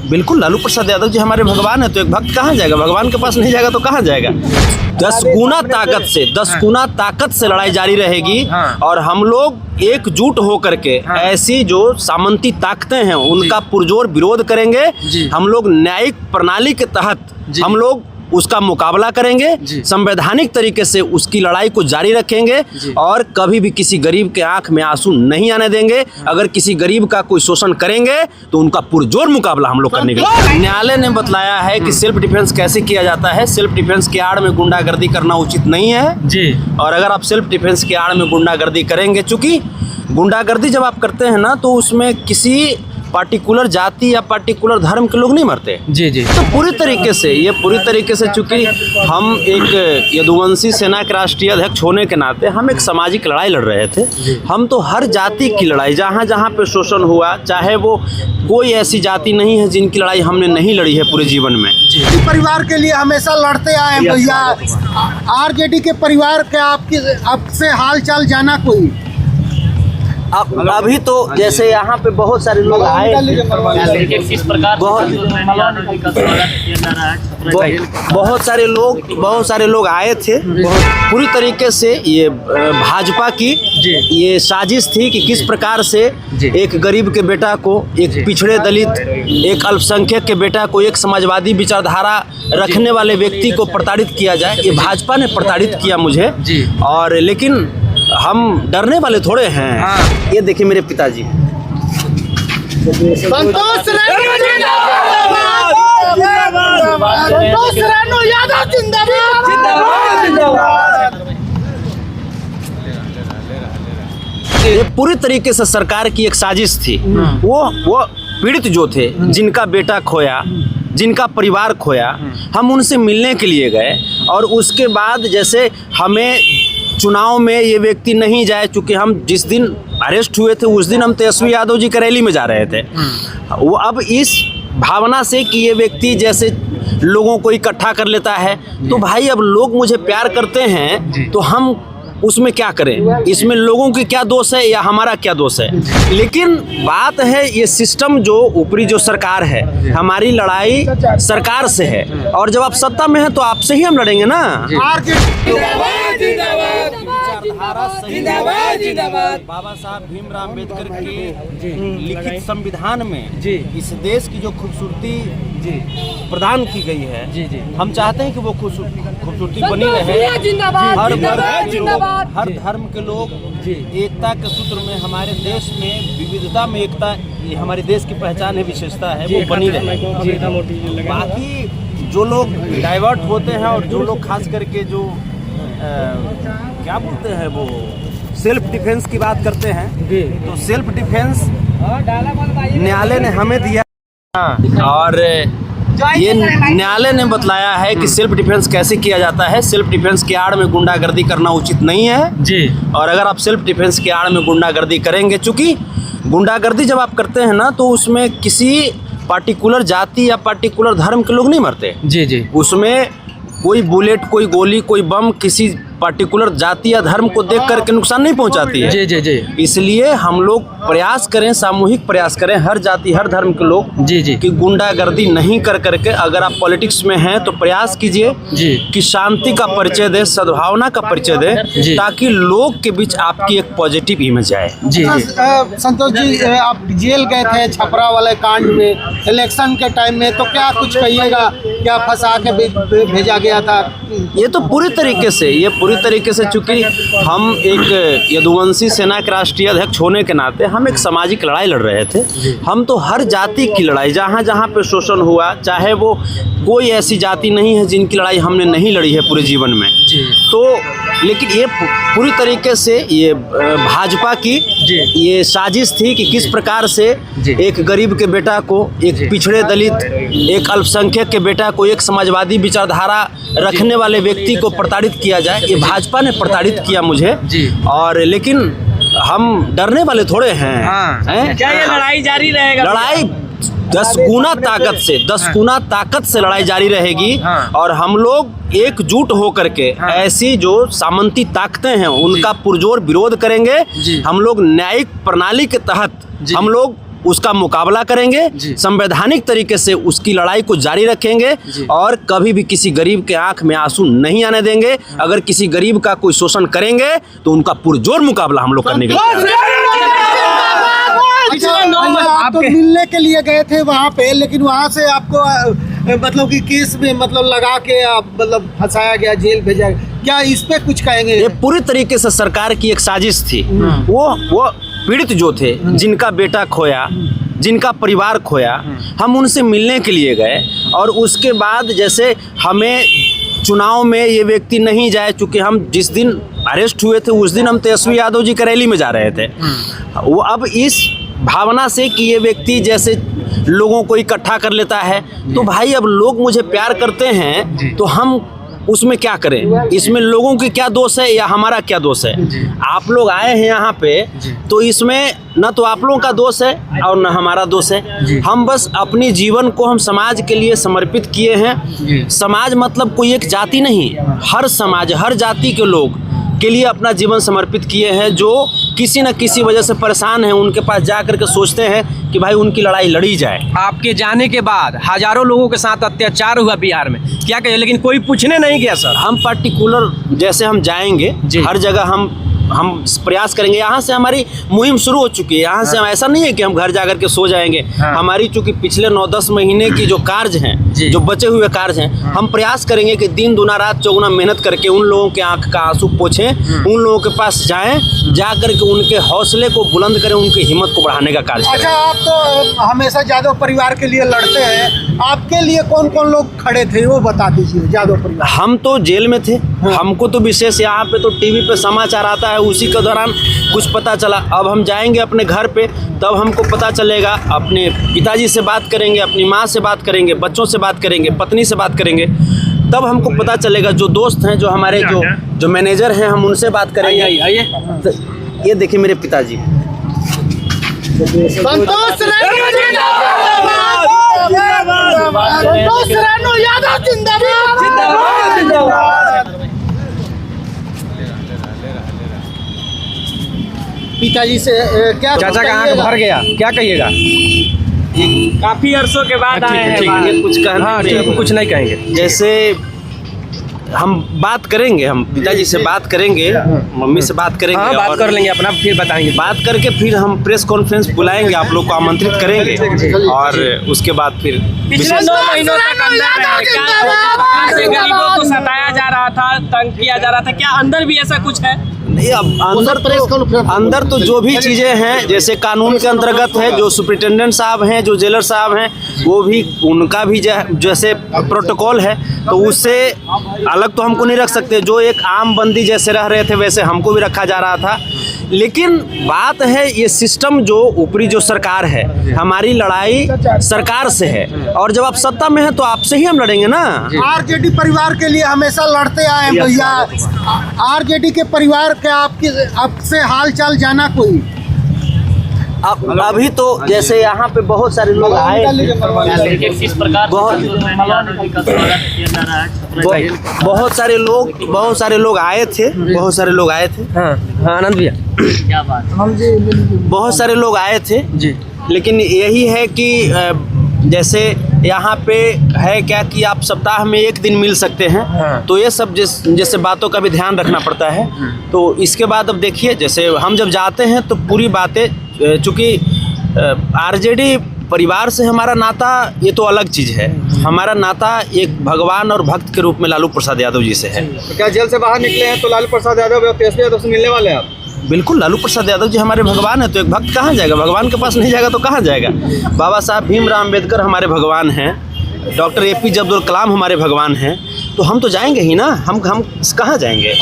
बिल्कुल लालू प्रसाद यादव जी हमारे भगवान है, तो एक भक्त कहाँ जाएगा? भगवान के पास नहीं जाएगा तो कहाँ जाएगा? 10 गुना ताकत से लड़ाई जारी रहेगी। और हम लोग एकजुट होकर के ऐसी जो सामंती ताकतें हैं उनका पुरजोर विरोध करेंगे। हम लोग न्यायिक प्रणाली के तहत हम लोग उसका मुकाबला करेंगे, संवैधानिक तरीके से उसकी लड़ाई को जारी रखेंगे और कभी भी किसी गरीब के आंख में आंसू नहीं आने देंगे। अगर किसी गरीब का कोई शोषण करेंगे तो उनका पुरजोर मुकाबला हम लोग करने के लिए। न्यायालय ने बतलाया है कि सेल्फ डिफेंस कैसे किया जाता है। सेल्फ डिफेंस की आड़ में गुंडागर्दी करना उचित नहीं है जी। और अगर आप सेल्फ डिफेंस की आड़ में गुंडागर्दी करेंगे, चूंकि गुंडागर्दी जब आप करते हैं ना तो उसमें किसी पार्टिकुलर जाति या पार्टिकुलर धर्म के लोग नहीं मरते जी। तो पूरी तरीके से चूंकि हम एक यदुवंशी सेना के राष्ट्रीय अध्यक्ष होने के नाते हम एक सामाजिक लड़ाई लड़ रहे थे। हम तो हर जाति की लड़ाई, जहाँ जहाँ पे शोषण हुआ, चाहे वो कोई ऐसी जाति नहीं है जिनकी लड़ाई हमने नहीं लड़ी है पूरे जीवन में। परिवार के लिए हमेशा लड़ते आए भैया। आरजेडी के परिवार के आपसे हाल चाल जाना कोई अभी तो जैसे यहाँ पे बहुत सारे लोग आए, बहुत सारे लोग आए थे। पूरी तरीके से ये भाजपा की ये साजिश थी कि किस प्रकार से एक गरीब के बेटा को, एक पिछड़े दलित, एक अल्पसंख्यक के बेटा को एक समाजवादी विचारधारा रखने वाले व्यक्ति को प्रताड़ित किया जाए। ये भाजपा ने प्रताड़ित किया मुझे। और लेकिन हम डरने वाले थोड़े हैं। ये देखिए मेरे पिताजी संतोष रेणु यादव जिंदाबाद। ये पूरी तरीके से सरकार की एक साजिश थी। वो पीड़ित जो थे, जिनका बेटा खोया, जिनका परिवार खोया, हम उनसे मिलने के लिए गए। और उसके बाद जैसे हमें चुनाव में ये व्यक्ति नहीं जाए, चूँकि हम जिस दिन अरेस्ट हुए थे उस दिन हम तेजस्वी यादव जी की रैली में जा रहे थे। वो अब इस भावना से कि ये व्यक्ति जैसे लोगों को इकट्ठा कर लेता है, तो भाई अब लोग मुझे प्यार करते हैं तो हम उसमें क्या करें? इसमें लोगों की क्या दोष है या हमारा क्या दोष है? लेकिन बात है ये सिस्टम जो ऊपरी जो सरकार है, हमारी लड़ाई सरकार से है। और जब आप सत्ता में हैं तो आपसे ही हम लड़ेंगे ना। बाबा साहब भीमराव अम्बेडकर की लिखित संविधान में इस देश की जो खूबसूरती प्रदान की गई है, हम चाहते हैं कि वो खूबसूरती बनी रहे। हर धर्म के लोग एकता के सूत्र में, हमारे देश में विविधता में एकता, ये हमारे देश की पहचान है, विशेषता है, वो बनी रहे। बाकी जो लोग डाइवर्ट होते हैं और जो लोग खास करके जो क्या बोलते हैं वो सेल्फ डिफेंस की बात करते हैं, तो सेल्फ डिफेंस न्यायालय ने हमें दिया। और ये न्यायालय ने बतलाया है कि सेल्फ डिफेंस कैसे किया जाता है। सेल्फ डिफेंस की आड़ में गुंडागर्दी करना उचित नहीं है जी। और अगर आप सेल्फ डिफेंस की आड़ में गुंडागर्दी करेंगे, चूंकि गुंडागर्दी जब आप करते हैं ना तो उसमें किसी पार्टिकुलर जाति या पार्टिकुलर धर्म के लोग नहीं मरते जी। उसमें कोई बुलेट, कोई गोली, कोई बम किसी पार्टिकुलर जाति या धर्म को देख करके नुकसान नहीं पहुंचाती है जी। इसलिए हम लोग प्रयास करें, सामूहिक प्रयास करें, हर जाति हर धर्म के लोग कि गुंडागर्दी नहीं कर करके, अगर आप पॉलिटिक्स में हैं तो प्रयास कीजिए कि शांति का परिचय दे, सद्भावना का परिचय दे, ताकि लोग के बीच आपकी एक पॉजिटिव इमेज आए जी। संतोष जी, आप जेल गए थे छपरा वाले कांड में, इलेक्शन के टाइम में, तो क्या कुछ कहिएगा? क्या फंसा के भेजा गया था? ये तो पूरी तरीके से चूंकि हम एक यदुवंशी सेना के राष्ट्रीय अध्यक्ष होने के नाते हम एक सामाजिक लड़ाई लड़ रहे थे। हम तो हर जाति की लड़ाई, जहाँ जहाँ पे शोषण हुआ, चाहे वो कोई ऐसी जाति नहीं है जिनकी लड़ाई हमने नहीं लड़ी है पूरे जीवन में। तो लेकिन ये पूरी तरीके से ये भाजपा की ये साजिश थी कि किस प्रकार से एक गरीब के बेटा को, एक पिछड़े दलित, एक अल्पसंख्यक के बेटा को एक समाजवादी विचारधारा रखने वाले व्यक्ति को प्रताड़ित किया जाए। ये भाजपा ने प्रताड़ित किया मुझे। और लेकिन हम डरने वाले थोड़े हैं। क्या ये लड़ाई जारी रहेगा? लड़ाई 10 गुना ताकत से लड़ाई जारी रहेगी। और हम लोग एकजुट होकर के ऐसी जो सामंती ताकतें हैं उनका पुरजोर विरोध करेंगे। हम लोग न्यायिक प्रणाली के तहत हम लोग उसका मुकाबला करेंगे, संवैधानिक तरीके से उसकी लड़ाई को जारी रखेंगे और कभी भी किसी गरीब के आंख में आंसू नहीं आने देंगे। अगर किसी गरीब का कोई शोषण करेंगे तो उनका पुरजोर मुकाबला हम लोग करने के लिए। आप तो मिलने के लिए गए थे वहाँ पे, लेकिन वहाँ से आपको मतलब कि केस में मतलब लगा के आप मतलब फंसाया गया, जेल भेजा गया, क्या इस पे कुछ कहेंगे? ये पूरी तरीके से सरकार की एक साजिश थी। वो पीड़ित जो थे, जिनका बेटा खोया, जिनका परिवार खोया, हम उनसे मिलने के लिए गए और उसके बाद जैसे हमें चुनाव में ये व्यक्ति नहीं जाए, चूँकि हम जिस दिन अरेस्ट हुए थे उस दिन हम तेजस्वी यादव जी की रैली में जा रहे थे। वो अब इस भावना से कि ये व्यक्ति जैसे लोगों को इकट्ठा कर लेता है, तो भाई अब लोग मुझे प्यार करते हैं तो हम उसमें क्या करें? इसमें लोगों की क्या दोष है या हमारा क्या दोष है? आप लोग आए हैं यहाँ पे तो इसमें न तो आप लोगों का दोष है और न हमारा दोष है। हम बस अपनी जीवन को हम समाज के लिए समर्पित किए हैं। समाज मतलब कोई एक जाति नहीं, हर समाज, हर जाति के लोग के लिए अपना जीवन समर्पित किए हैं। जो किसी न किसी वजह से परेशान हैं, उनके पास जा कर के सोचते हैं कि भाई उनकी लड़ाई लड़ी जाए। आपके जाने के बाद हजारों लोगों के साथ अत्याचार हुआ बिहार में, क्या कहिए? लेकिन कोई पूछने नहीं गया सर। हम पर्टिकुलर जैसे हम जाएंगे हर जगह हम प्रयास करेंगे। यहाँ से हमारी मुहिम शुरू हो चुकी है। यहाँ से हम ऐसा नहीं है कि हम घर जाकर के सो जाएंगे। हमारी चूंकि पिछले 9-10 महीने की जो कार्य हैं, जो बचे हुए कार्य हैं, हम प्रयास करेंगे कि दिन दुना रात चौगुना मेहनत करके उन लोगों के आंख का आंसू पोंछें, उन लोगों के पास जाएं, जा करके उनके हौसले को बुलंद करें, उनकी हिम्मत को बढ़ाने का कार्य करें। अच्छा, आप तो हमेशा यादव परिवार के लिए लड़ते हैं, आपके लिए कौन कौन लोग खड़े थे वो बता दीजिए। यादव परिवार, हम तो जेल में थे, हमको तो विशेष यहाँ पे तो टीवी पे समाचार आता है, उसी के दौरान कुछ पता चला। अब हम जाएंगे अपने घर पे, तब हमको पता चलेगा। अपने पिताजी से बात करेंगे, अपनी माँ से बात करेंगे, बच्चों से बात करेंगे, पत्नी से बात करेंगे, तब हमको पता चलेगा। जो दोस्त हैं, जो हमारे जो मैनेजर हैं, हम उनसे बात करेंगे। ये देखिए मेरे पिताजी। संतोष राणो यादव जिंदाबाद। पिताजी से क्या चाचा का आंख भर गया, क्या कहिएगा? काफी अरसों के बाद आए हैं। कुछ कहना? हाँ, कुछ नहीं कहेंगे। जैसे हम बात करेंगे, हम पिताजी से बात करेंगे, मम्मी से बात करेंगे। हाँ, बात कर लेंगे अपना, फिर बताएंगे। बात करके फिर हम प्रेस कॉन्फ्रेंस बुलाएंगे, आप लोग को आमंत्रित करेंगे और उसके बाद फिर पिछले 9 महीनों तक अंदर रहे। क्या से गरीबों को सताया जा रहा था, तंग किया जा रहा था, क्या अंदर भी ऐसा कुछ है? नहीं, अब अंदर तो जो भी चीज़ें हैं, जैसे कानून के अंतर्गत है, जो सुप्रिटेंडेंट साहब हैं, जो जेलर साहब हैं, वो भी उनका भी जैसे प्रोटोकॉल है, तो उससे अलग तो हमको नहीं रख सकते। जो एक आम बंदी जैसे रह रहे थे वैसे हमको भी रखा जा रहा था। लेकिन बात है ये सिस्टम, जो ऊपरी जो सरकार है, हमारी लड़ाई सरकार से है और जब आप सत्ता में हैं तो आपसे ही हम लड़ेंगे ना। आरजेडी परिवार के लिए हमेशा लड़ते आए हैं भैया। आरजेडी के परिवार के आपसे हाल चाल जाना कोई? अभी तो जैसे यहाँ पे बहुत सारे लोग आए, बहुत सारे लोग आए थे। हाँ आनंद भैया, क्या बात? बहुत सारे लोग आए थे जी। लेकिन यही है कि जैसे यहाँ पे है क्या कि आप सप्ताह में 1 दिन मिल सकते हैं। तो ये सब जैसे बातों का भी ध्यान रखना पड़ता है। तो इसके बाद अब देखिए, जैसे हम जब जाते हैं तो पूरी बातें, चूँकि आरजेडी परिवार से हमारा नाता ये तो अलग चीज़ है। हमारा नाता एक भगवान और भक्त के रूप में लालू प्रसाद यादव जी से है। तो क्या जेल से बाहर निकले हैं तो लालू प्रसाद यादव और तेजस्वी यादव से मिलने वाले हैं आप? बिल्कुल, लालू प्रसाद यादव जी हमारे भगवान है, तो एक भक्त कहाँ जाएगा? भगवान के पास नहीं जाएगा तो कहाँ जाएगा? बाबा साहब भीमराव अम्बेडकर हमारे भगवान हैं, डॉक्टर APJ अब्दुल कलाम हमारे भगवान हैं, तो हम तो जाएंगे ही ना। हम कहाँ जाएंगे?